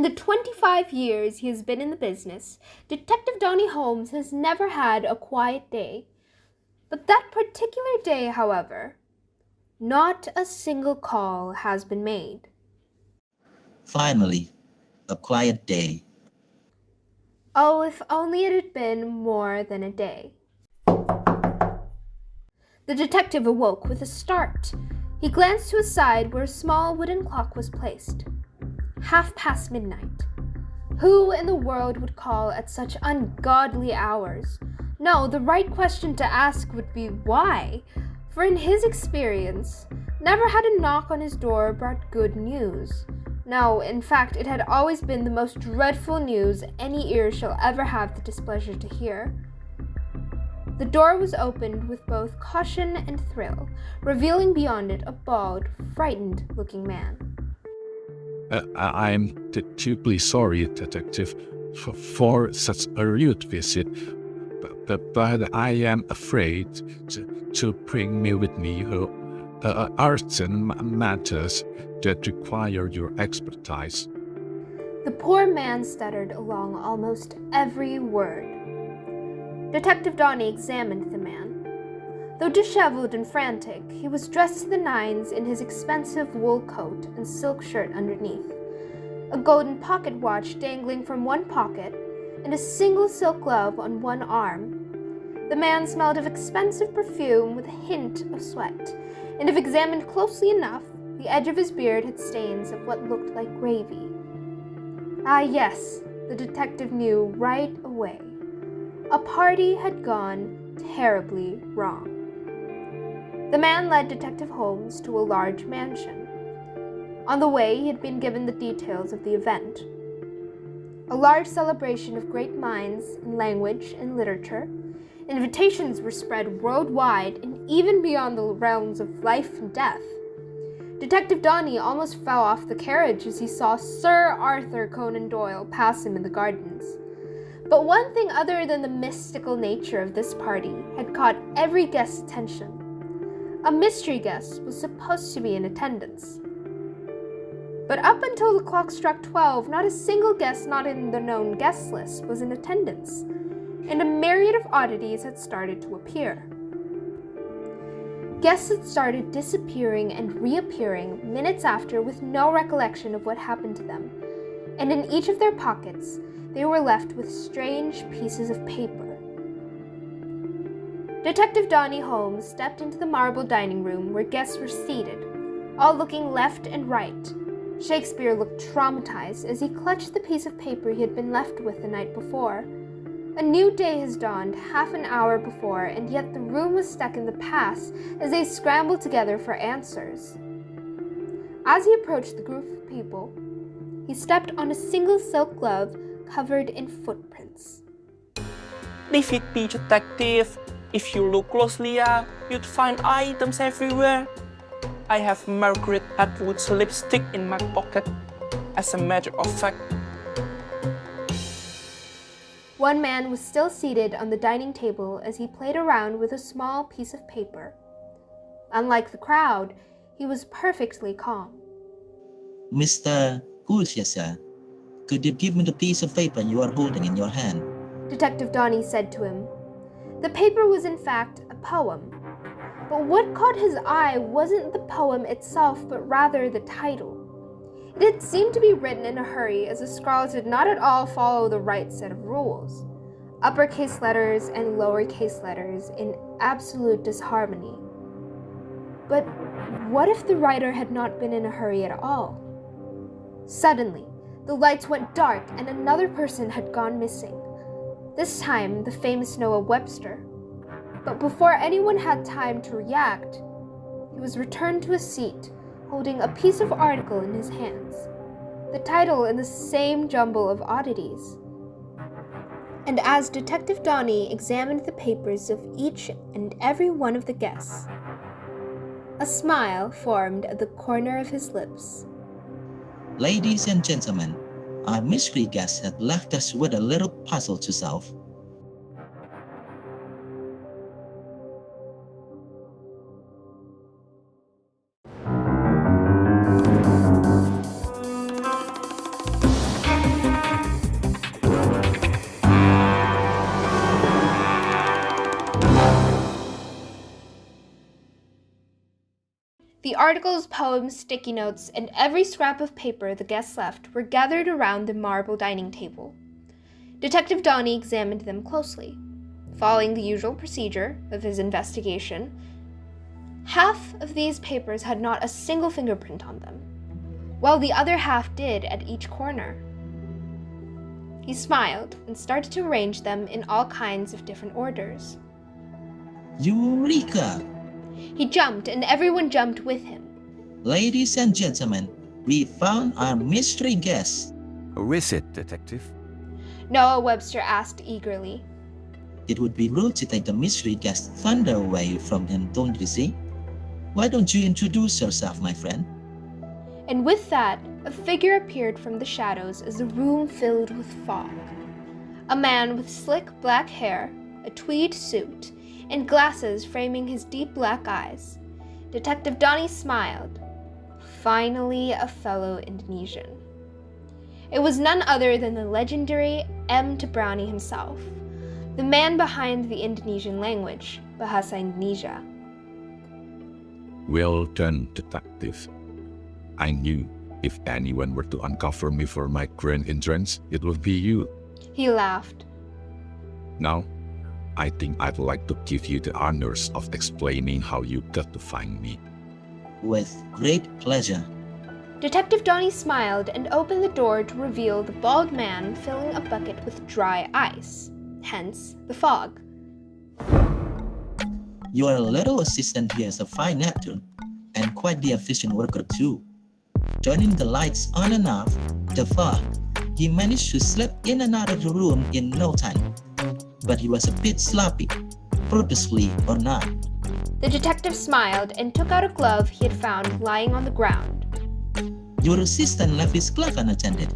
In the 25 years he has been in the business, Detective Dony Holmes has never had a quiet day. But that particular day, however, not a single call has been made. Finally, a quiet day. Oh, if only it had been more than a day. The detective awoke with a start. He glanced to his side where a small wooden clock was placed. midnight. Who in the world would call at such ungodly hours? No, the right question to ask would be why, for in his experience, never had a knock on his door brought good news. No, in fact, it had always been the most dreadful news any ear shall ever have the displeasure to hear. The door was opened with both caution and thrill, revealing beyond it a bald, frightened-looking man. I'm deeply sorry, Detective, for such a rude visit, but I am afraid to bring me with me urgent matters that require your expertise. The poor man stuttered along almost every word. Detective Dony examined the man. Though disheveled and frantic, he was dressed to the nines in his expensive wool coat and silk shirt underneath, a golden pocket watch dangling from one pocket, and a single silk glove on one arm. The man smelled of expensive perfume with a hint of sweat, and if examined closely enough, the edge of his beard had stains of what looked like gravy. Ah, yes, the detective knew right away. A party had gone terribly wrong. The man led Detective Holmes to a large mansion. On the way, he had been given the details of the event. A large celebration of great minds in language and literature. Invitations were spread worldwide and even beyond the realms of life and death. Detective Dony almost fell off the carriage as he saw Sir Arthur Conan Doyle pass him in the gardens. But one thing other than the mystical nature of this party had caught every guest's attention. A mystery guest was supposed to be in attendance. But up until the clock struck 12, not a single guest not in the known guest list was in attendance, and a myriad of oddities had started to appear. Guests had started disappearing and reappearing minutes after with no recollection of what happened to them, and in each of their pockets they were left with strange pieces of paper. Detective Dony Holmes stepped into the marble dining room where guests were seated, all looking left and right. Shakespeare looked traumatized as he clutched the piece of paper he had been left with the night before. A new day has dawned half an hour before, and yet the room was stuck in the past as they scrambled together for answers. As he approached the group of people, he stepped on a single silk glove covered in footprints. Leave it be, Detective. If you look closely, you'd find items everywhere. I have Margaret Atwood's lipstick in my pocket. As a matter of fact, one man was still seated on the dining table as he played around with a small piece of paper. Unlike the crowd, he was perfectly calm. Mr. Kudus, could you give me the piece of paper you are holding in your hand? Detective Dony said to him. The paper was in fact a poem. But what caught his eye wasn't the poem itself, but rather the title. It had seemed to be written in a hurry, as the scrawls did not at all follow the right set of rules. Uppercase letters and lowercase letters in absolute disharmony. But what if the writer had not been in a hurry at all? Suddenly, the lights went dark and another person had gone missing. This time, the famous Noah Webster. But before anyone had time to react, he was returned to his seat, holding a piece of article in his hands, the title in the same jumble of oddities. And as Detective Dony examined the papers of each and every one of the guests, a smile formed at the corner of his lips. Ladies and gentlemen, our mystery guest had left us with a little puzzle to solve. articles, poems, sticky notes, and every scrap of paper the guests left were gathered around the marble dining table. Detective Dony examined them closely. Following the usual procedure of his investigation, half of these papers had not a single fingerprint on them, while the other half did at each corner. He smiled and started to arrange them in all kinds of different orders. Eureka! He jumped, and everyone jumped with him. Ladies and gentlemen, we found our mystery guest. Who is it, Detective? Noah Webster asked eagerly. It would be rude to take the mystery guest thunder away from him, don't you see? Why don't you introduce yourself, my friend? And with that, a figure appeared from the shadows as the room filled with fog. A man with slick black hair, a tweed suit, and glasses framing his deep black eyes. Detective Dony smiled. Finally, a fellow Indonesian. It was none other than the legendary M. Brownie himself, the man behind the Indonesian language, Bahasa Indonesia. Well done, Detective. I knew if anyone were to uncover me for my grand entrance, it would be you. He laughed. Now, I think I'd like to give you the honors of explaining how you got to find me. With great pleasure. Detective Dony smiled and opened the door to reveal the bald man filling a bucket with dry ice, hence the fog. Your little assistant here is a fine actor, and quite the efficient worker too. Turning the lights on and off, the fog, he managed to slip in and out of the room in no time. But he was a bit sloppy, purposefully or not. The detective smiled and took out a glove he had found lying on the ground. Your assistant left his glove unattended.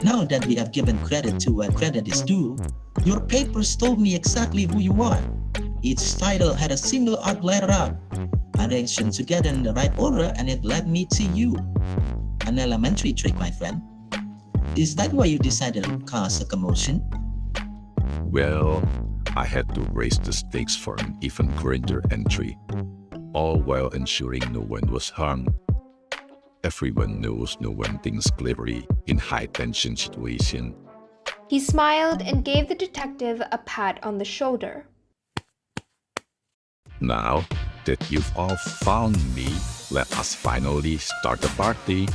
Now that we have given credit to where credit is due, your papers told me exactly who you are. Each title had a single odd letter out, arranged them together in the right order, and it led me to you. An elementary trick, my friend. Is that why you decided to cause a commotion? Well, I had to raise the stakes for an even greater entry, all while ensuring no one was harmed. Everyone knows no one thinks cleverly in high-tension situations. He smiled and gave the detective a pat on the shoulder. Now that you've all found me, let us finally start the party.